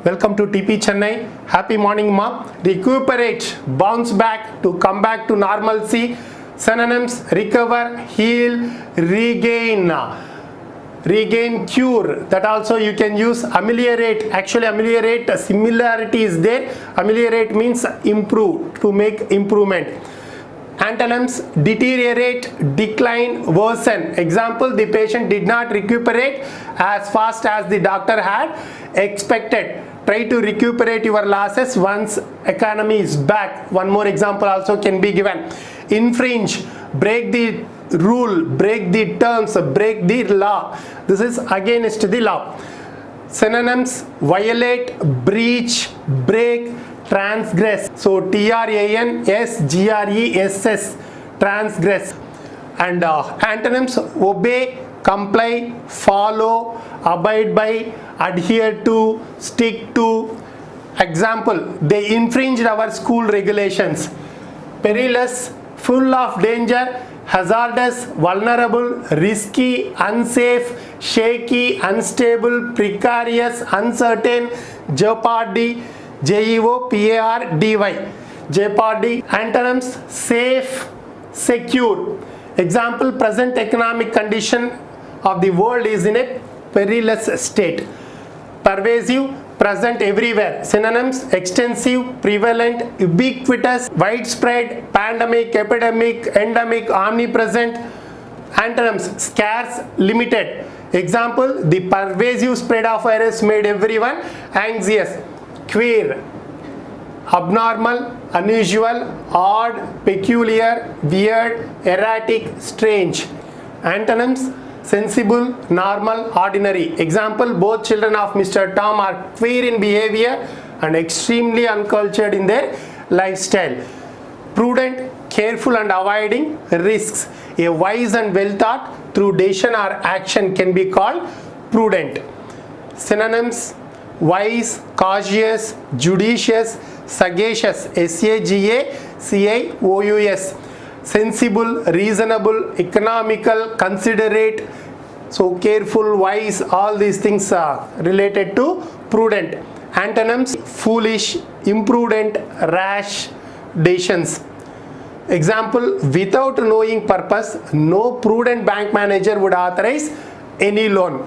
Welcome to TP Chennai. Happy morning, ma. Recuperate, bounce back, to come back to normalcy. Synonyms: recover, heal, regain. Regain, cure. That also you can use. Ameliorate. Actually, ameliorate, similarity is there. Ameliorate means improve, to make improvement. Antonyms: deteriorate, decline, worsen. Example: the patient did not recuperate as fast as the doctor had expected. Try to recuperate your losses once economy is back. One more example also can be given. Infringe, break the rule, break the terms, break the law. This is against the law. Synonyms: violate, breach, break, transgress. So transgress, transgress. And antonyms: obey, comply, follow, abide by, adhere to, stick to. Example: they infringed our school regulations. Perilous, full of danger, hazardous, vulnerable, risky, unsafe, shaky, unstable, precarious, uncertain, jeopardy, jeopardy, jeopardy. Antonyms: safe, secure. Example: present economic condition of the world is in a perilous state. Pervasive, present everywhere. Synonyms: extensive, prevalent, ubiquitous, widespread, pandemic, epidemic, endemic, omnipresent. Antonyms: scarce, limited. Example: the pervasive spread of virus made everyone anxious. Queer, abnormal, unusual, odd, peculiar, weird, erratic, strange. Antonyms: sensible, normal, ordinary. Example: both children of Mr. Tom are queer in behavior and extremely uncultured in their lifestyle. Prudent, careful and avoiding risks. A wise and well thought through decision or action can be called prudent. Synonyms: wise, cautious, judicious, sagacious. SAGACIOUS. Sensible, reasonable, economical, considerate. So careful, wise, all these things are related to prudent. Antonyms: foolish, imprudent, rash decisions. Example: without knowing purpose, no prudent bank manager would authorize any loan.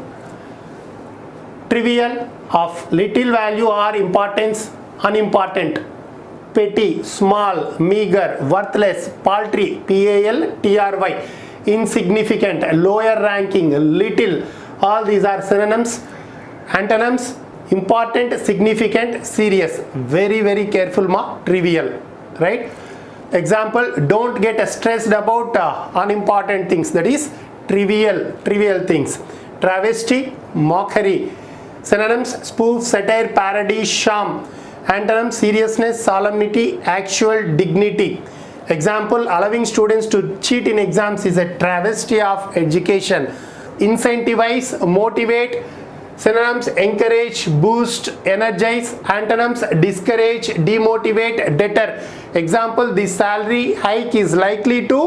Trivial, of little value or importance, unimportant. Petty, small, meager, worthless, paltry, PALTRY. Insignificant, lower ranking, little. All these are synonyms. Antonyms: important, significant, serious. Very, very careful, ma. Trivial, right? Example: don't get stressed about unimportant things. That is trivial things. Travesty, mockery. Synonyms: spoof, satire, parody, sham. Antonyms: seriousness, solemnity, actual dignity. Example: allowing students to cheat in exams is a travesty of education. Incentivize, motivate. Synonyms: encourage, boost, energize. Antonyms: discourage, demotivate, deter. Example: the salary hike is likely to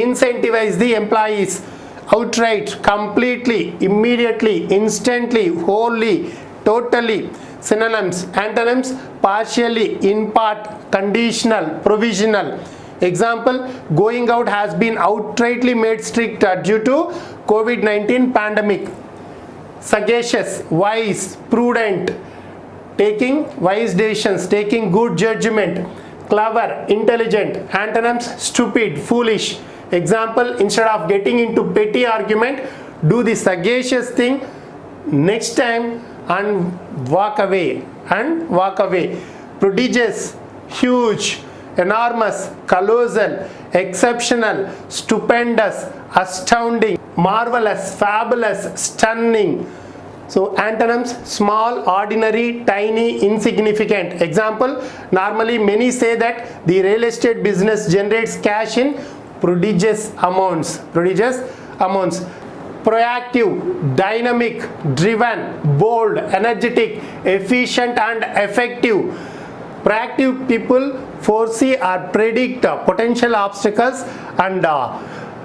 incentivize the employees. Outright, completely, immediately, instantly, wholly, totally. Synonyms. Antonyms: partially, in part, conditional, provisional. Example: going out has been outrightly made strict due to COVID-19 pandemic. Sagacious, wise, prudent, taking wise decisions, taking good judgment. Clever, intelligent. Antonyms: stupid, foolish. Example: instead of getting into petty argument, do the sagacious thing next time and walk away. Prodigious, huge, enormous, colossal, exceptional, stupendous, astounding, marvelous, fabulous, stunning. So antonyms: small, ordinary, tiny, insignificant. Example: normally many say that the real estate business generates cash in prodigious amounts. Proactive, dynamic, driven, bold, energetic, efficient and effective. Proactive people foresee or predict potential obstacles and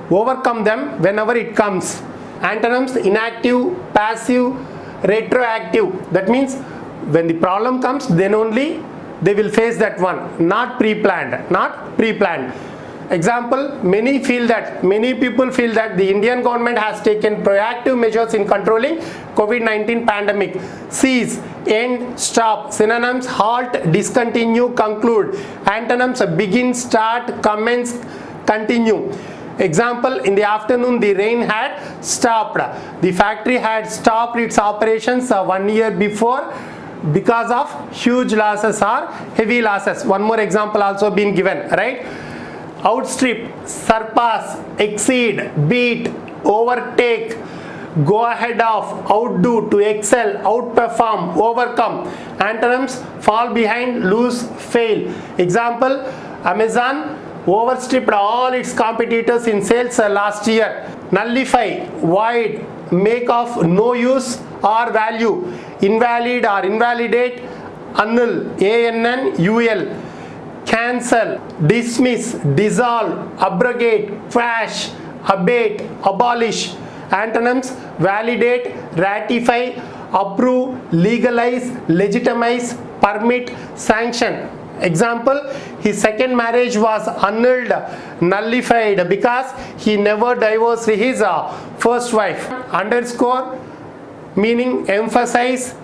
overcome them whenever it comes. Antonyms: inactive, passive, retroactive. That means When the problem comes, then only they will face that one, not pre-planned. Example, many people feel that the Indian government has taken proactive measures in controlling COVID-19 pandemic. Cease, end, stop. Synonyms: halt, discontinue, conclude. Antonyms: begin, start, commence, continue. Example, in the afternoon the rain had stopped. The factory had stopped its operations 1 year before because of huge losses or heavy losses. One more example also been given, right? Outstrip, surpass, exceed, beat, overtake, go ahead of, outdo, to excel, outperform, overcome. Antonyms: fall behind, lose, fail. Example, Amazon overstripped all its competitors in sales last year. Nullify, void, make of no use or value, invalid or invalidate, annul, annul. Cancel, dismiss, dissolve, abrogate, crash, abate, abolish. Antonyms: validate, ratify, approve, legalize, legitimize, permit, sanction. Example, his second marriage was annulled, nullified because he never divorced his first wife. Underscore, meaning emphasize.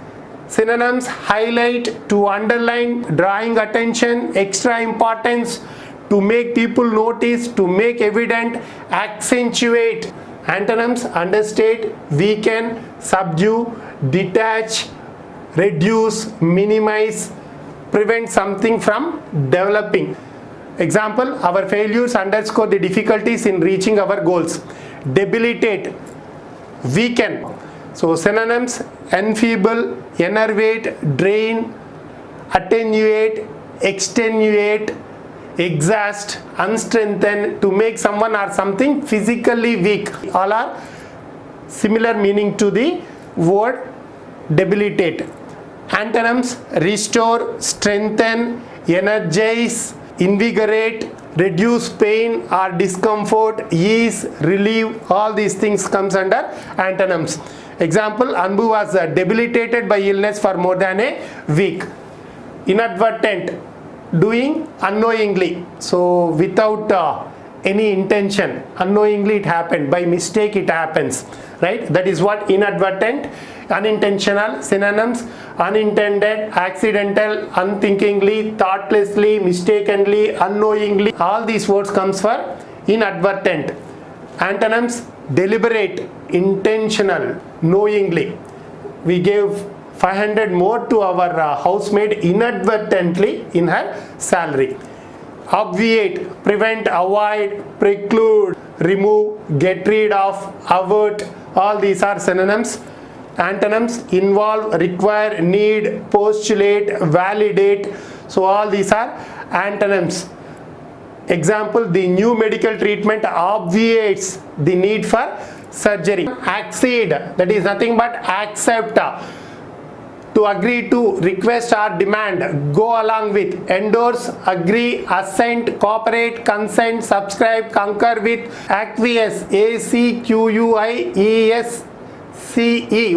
Synonyms: highlight, to underline, drawing attention, extra importance, to make people notice, to make evident, accentuate. Antonyms: understate, weaken, subdue, detach, reduce, minimize, prevent something from developing. Example, our failures underscore the difficulties in reaching our goals. Debilitate, weaken. So synonyms: enfeeble, enervate, drain, attenuate, extenuate, exhaust, unstrengthen, to make someone or something physically weak. All are similar meaning to the word debilitate. Antonyms: restore, strengthen, energize, invigorate, reduce pain or discomfort, ease, relieve. All these things comes under antonyms. Example, Anbu was debilitated by illness for more than a week. Inadvertent, doing unknowingly, so without any intention, unknowingly it happened, by mistake it happens, right? That is what inadvertent. Unintentional. Synonyms: unintended, accidental, unthinkingly, thoughtlessly, mistakenly, unknowingly. All these words comes for inadvertent. Antonyms: deliberate, intentional, knowingly. We gave 500 more to our housemaid inadvertently in her salary. Obviate, prevent, avoid, preclude, remove, get rid of, avert. All these are synonyms. Antonyms: involve, require, need, postulate, validate. So all these are antonyms. Example, the new medical treatment obviates the need for surgery. Accede, that is nothing but accept, to agree to, request or demand, go along with. Endorse, agree, assent, cooperate, consent, subscribe, concur with. Acquiesce, acquiesce.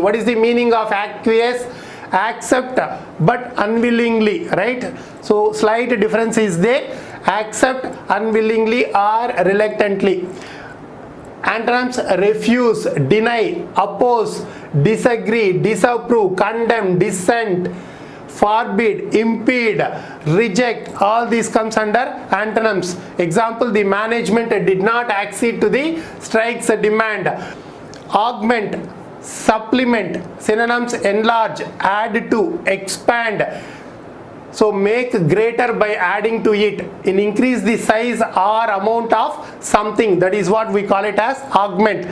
What is the meaning of acquiesce? Accept but unwillingly, right? So slight difference is there. Accept unwillingly or reluctantly. Antonyms: refuse, deny, oppose, disagree, disapprove, condemn, dissent, forbid, impede, reject. All these comes under antonyms. Example, the management did not accede to the strike's demand. Augment, supplement. Synonyms: enlarge, add to, expand. So make greater by adding to it. In increase the size or amount of something. That is what we call it as augment.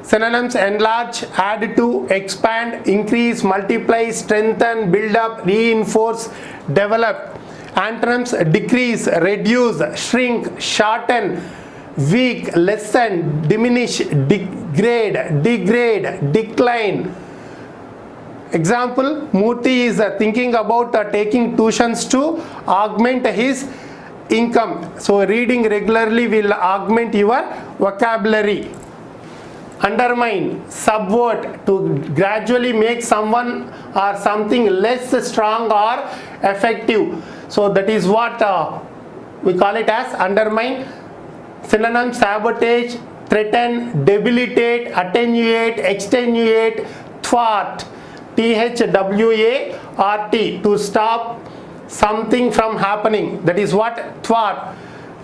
Synonyms: enlarge, add to, expand, increase, multiply, strengthen, build up, reinforce, develop. Antonyms: decrease, reduce, shrink, shorten, weak, lessen, diminish, degrade, decline. Example, Murthy is thinking about taking tuitions to augment his income. So reading regularly will augment your vocabulary. undermine, subvert, to gradually make someone or something less strong or effective. So that is what we call it as undermine. Synonym: sabotage, threaten, debilitate, attenuate, extenuate, thwart, THWART, to stop something from happening. That is what thwart.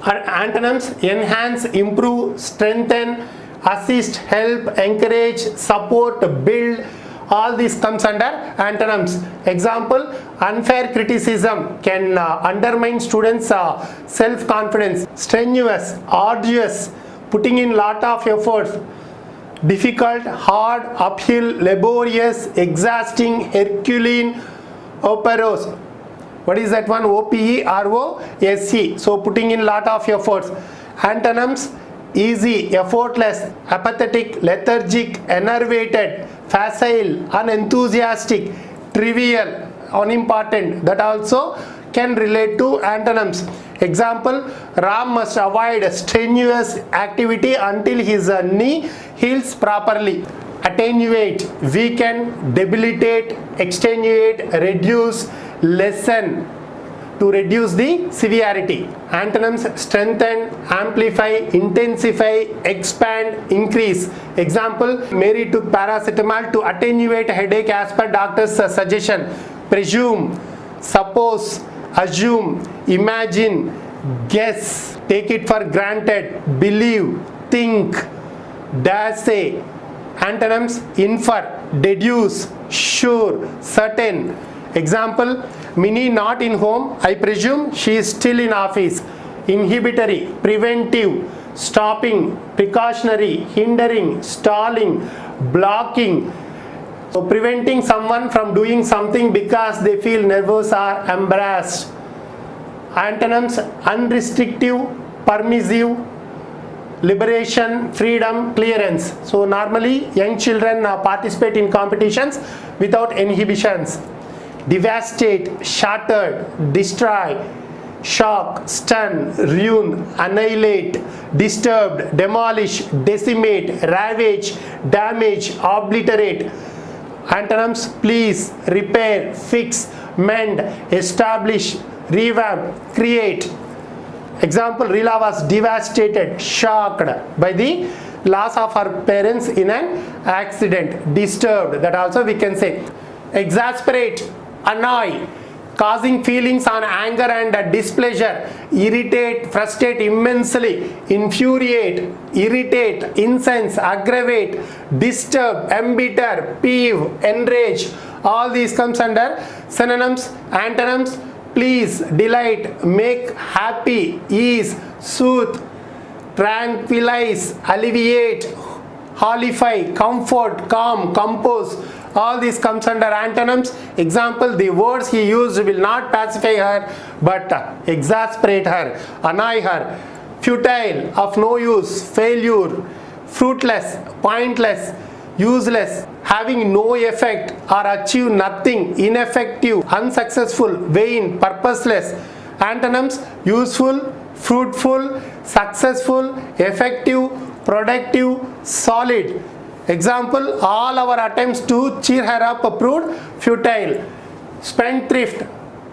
Antonyms: enhance, improve, strengthen, assist, help, encourage, support, build. All this comes under antonyms. Example: unfair criticism can undermine students' self-confidence. Strenuous, arduous, putting in lot of efforts. Difficult, hard, uphill, laborious, exhausting, Herculean, operose. What is that one? OPEROSE. So putting in lot of efforts. Antonyms: easy, effortless, apathetic, lethargic, enervated, facile, unenthusiastic, trivial, unimportant. That also can relate to antonyms. Example: Ram must avoid strenuous activity until his knee heals properly. Attenuate, weaken, debilitate, extenuate, reduce, lessen, to reduce the severity. Antonyms: strengthen, amplify, intensify, expand, increase. Example: Mary took paracetamol to attenuate headache as per doctor's suggestion. Presume, suppose, assume, imagine, guess, take it for granted, believe, think, dare say. Antonyms: infer, deduce, sure, certain. Example: Minnie not in home, I presume she is still in office. Inhibitory, preventive, stopping, precautionary, hindering, stalling, blocking. So preventing someone from doing something because they feel nervous or embarrassed. Antonyms: unrestrictive, permissive, liberation, freedom, clearance. So normally young children participate in competitions without inhibitions. Devastate, shattered, destroy, shock, stun, ruin, annihilate, disturbed, demolish, decimate, ravage, damage, obliterate. Antonyms: please, repair, fix, mend, establish, revamp, create. Example: Rila was devastated, shocked by the loss of her parents in an accident. Disturbed, that also we can say. Exasperate, annoy, causing feelings on anger and displeasure. Irritate, frustrate immensely, infuriate, irritate, incense, aggravate, disturb, embitter, peeve, enrage. All these comes under synonyms. Antonyms: please, delight, make happy, ease, soothe, tranquilize, alleviate, hollify, comfort, calm, compose. All this comes under antonyms. Example: the words he used will not pacify her but exasperate her, annoy her. Futile, of no use, failure, fruitless, pointless, useless, having no effect or achieve nothing, ineffective, unsuccessful, vain, purposeless. Antonyms: useful, fruitful, successful, effective, productive, solid. Example: all our attempts to cheer her up proved futile. Spendthrift,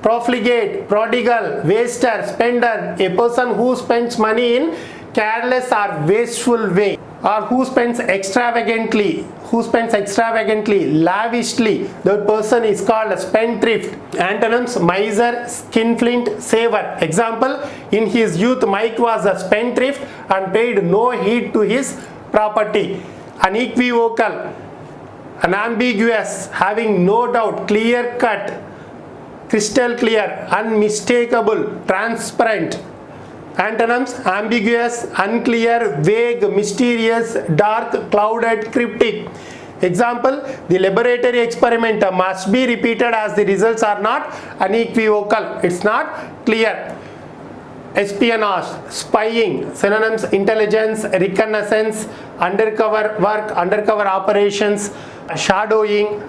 profligate, prodigal, waster, spender, a person who spends money in careless or wasteful way, or who spends extravagantly, lavishly. The person is called a spendthrift. Antonyms: miser, skinflint, saver. Example: in his youth Mike was a spendthrift and paid no heed to his property. Unequivocal, unambiguous, having no doubt, clear cut, crystal clear, unmistakable, transparent. Antonyms: ambiguous, unclear, vague, mysterious, dark, clouded, cryptic. Example: the laboratory experiment must be repeated as the results are not unequivocal, it's not clear. Espionage, spying. Synonyms: intelligence, reconnaissance, undercover work, undercover operations, shadowing.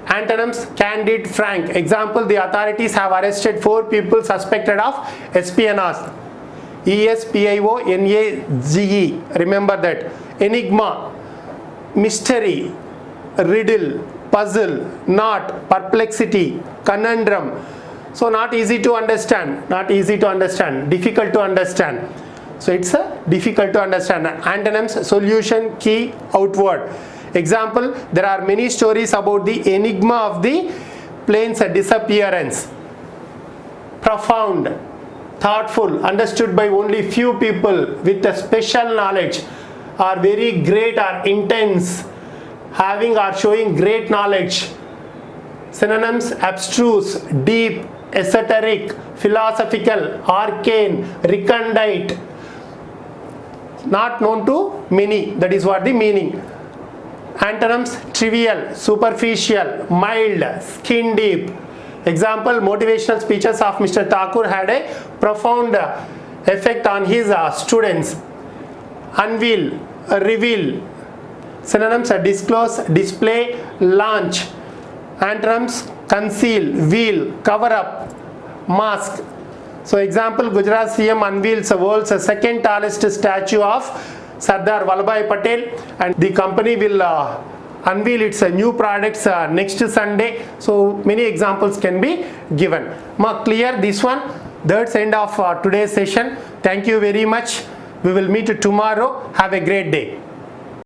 Antonyms: candid, frank. Example: the authorities have arrested 4 people suspected of espionage. ESPIONAGE, remember that. Enigma, mystery, riddle, puzzle, knot, perplexity, conundrum. So not easy to understand, difficult to understand. So it's a difficult to understand. Antonyms: solution, key, outward. Example, there are many stories about the enigma of the plane's disappearance. Profound, thoughtful, understood by only few people with a special knowledge, or very great or intense, having or showing great knowledge. Synonyms: abstruse, deep, esoteric, philosophical, arcane, recondite, not known to many. That is what the meaning. Antonyms: trivial, superficial, mild, skin deep. Example, motivational speeches of Mr. Thakur had a profound effect on his students. Unveil, reveal. Synonyms: disclose, display, launch. Antonyms: conceal, veil, cover up, mask. So example, Gujarat CM unveils the world's second tallest statue of Sardar Vallabhbhai Patel, and the company will unveil its new products next Sunday. So many examples can be given. Clear this one? That's end of today's session. Thank you very much. We will meet tomorrow. Have a great day.